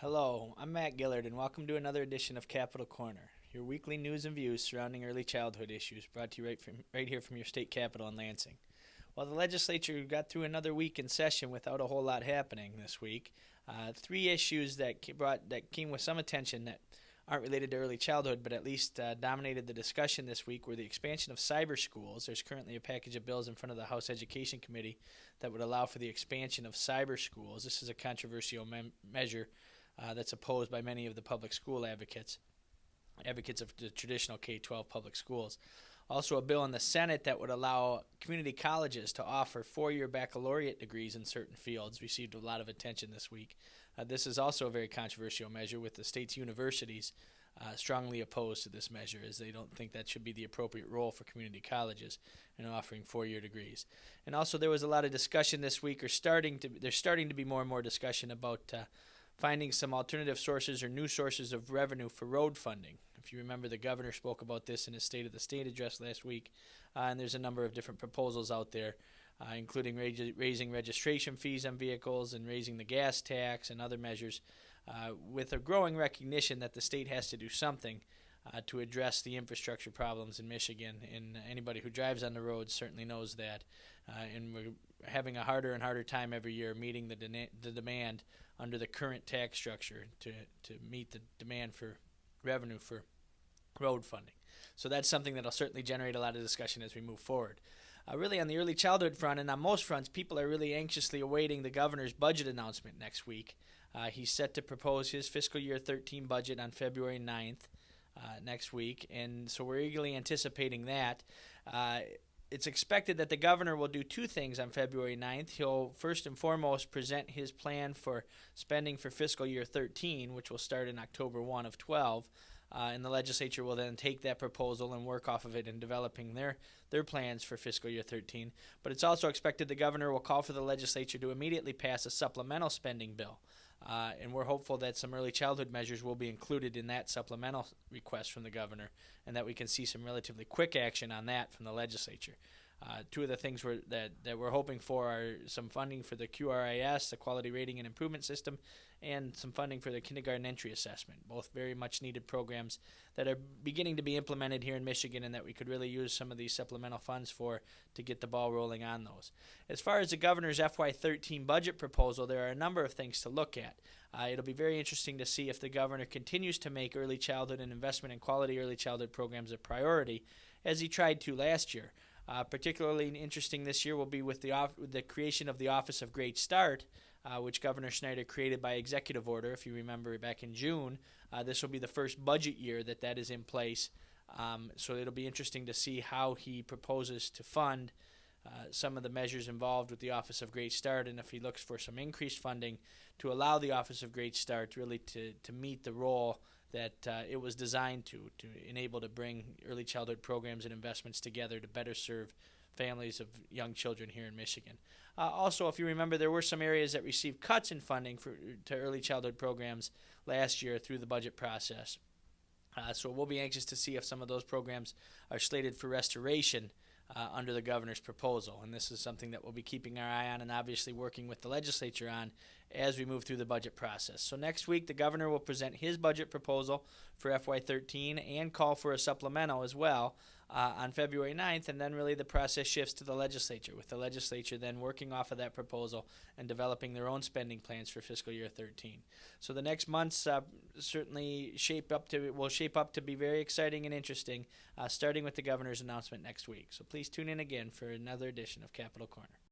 Hello, I'm Matt Gillard, and welcome to another edition of Capital Corner, your weekly news and views surrounding early childhood issues, brought to you right here from your state capital in Lansing. While the legislature got through another week in session without a whole lot happening this week, three issues that came with some attention that aren't related to early childhood, but at least dominated the discussion this week were the expansion of cyber schools. There's currently a package of bills in front of the House Education Committee that would allow for the expansion of cyber schools. This is a controversial measure that's opposed by many of the public school advocates of the traditional K-12 public schools. Also, a bill in the Senate that would allow community colleges to offer four-year baccalaureate degrees in certain fields received a lot of attention this week. This is also a very controversial measure, with the state's universities strongly opposed to this measure, as they don't think that should be the appropriate role for community colleges in offering four-year degrees. And also, there was a lot of discussion this week, there's starting to be more and more discussion about finding some alternative sources or new sources of revenue for road funding. If you remember, the governor spoke about this in his State of the State address last week, and there's a number of different proposals out there, including raising registration fees on vehicles and raising the gas tax and other measures, with a growing recognition that the state has to do something to address the infrastructure problems in Michigan. And anybody who drives on the roads certainly knows that. And we're having a harder and harder time every year meeting the demand under the current tax structure to meet the demand for revenue for road funding. So that's something that will certainly generate a lot of discussion as we move forward. Really, on the early childhood front and on most fronts, people are really anxiously awaiting the governor's budget announcement next week. He's set to propose his fiscal year 13 budget on February 9th next week, and so we're eagerly anticipating that. It's expected that the governor will do two things on February 9th. He'll first and foremost present his plan for spending for fiscal year 13, which will start in October 1 of 12. And the legislature will then take that proposal and work off of it in developing their plans for fiscal year 13. But it's also expected the governor will call for the legislature to immediately pass a supplemental spending bill. And we're hopeful that some early childhood measures will be included in that supplemental request from the governor, and that we can see some relatively quick action on that from the legislature. Two of the things that we're hoping for are some funding for the QRIS, the Quality Rating and Improvement System, and some funding for the kindergarten entry assessment, both very much needed programs that are beginning to be implemented here in Michigan, and that we could really use some of these supplemental funds for to get the ball rolling on those. As far as the governor's FY13 budget proposal, there are a number of things to look at. It'll be very interesting to see if the governor continues to make early childhood and investment in quality early childhood programs a priority, as he tried to last year. Particularly interesting this year will be with the creation of the Office of Great Start, which Governor Schneider created by executive order, if you remember, back in June. This will be the first budget year that is in place, so it'll be interesting to see how he proposes to fund some of the measures involved with the Office of Great Start, and if he looks for some increased funding to allow the Office of Great Start really to meet the role that it was designed to enable to bring early childhood programs and investments together to better serve families of young children here in Michigan. Also, if you remember, there were some areas that received cuts in funding to early childhood programs last year through the budget process. So we'll be anxious to see if some of those programs are slated for restoration under the governor's proposal. And this is something that we'll be keeping our eye on and obviously working with the legislature on as we move through the budget process. So next week, the governor will present his budget proposal for FY13 and call for a supplemental as well on February 9th, and then really the process shifts to the legislature, with the legislature then working off of that proposal and developing their own spending plans for fiscal year 13. So the next months certainly will shape up to be very exciting and interesting, starting with the governor's announcement next week. So please tune in again for another edition of Capital Corner.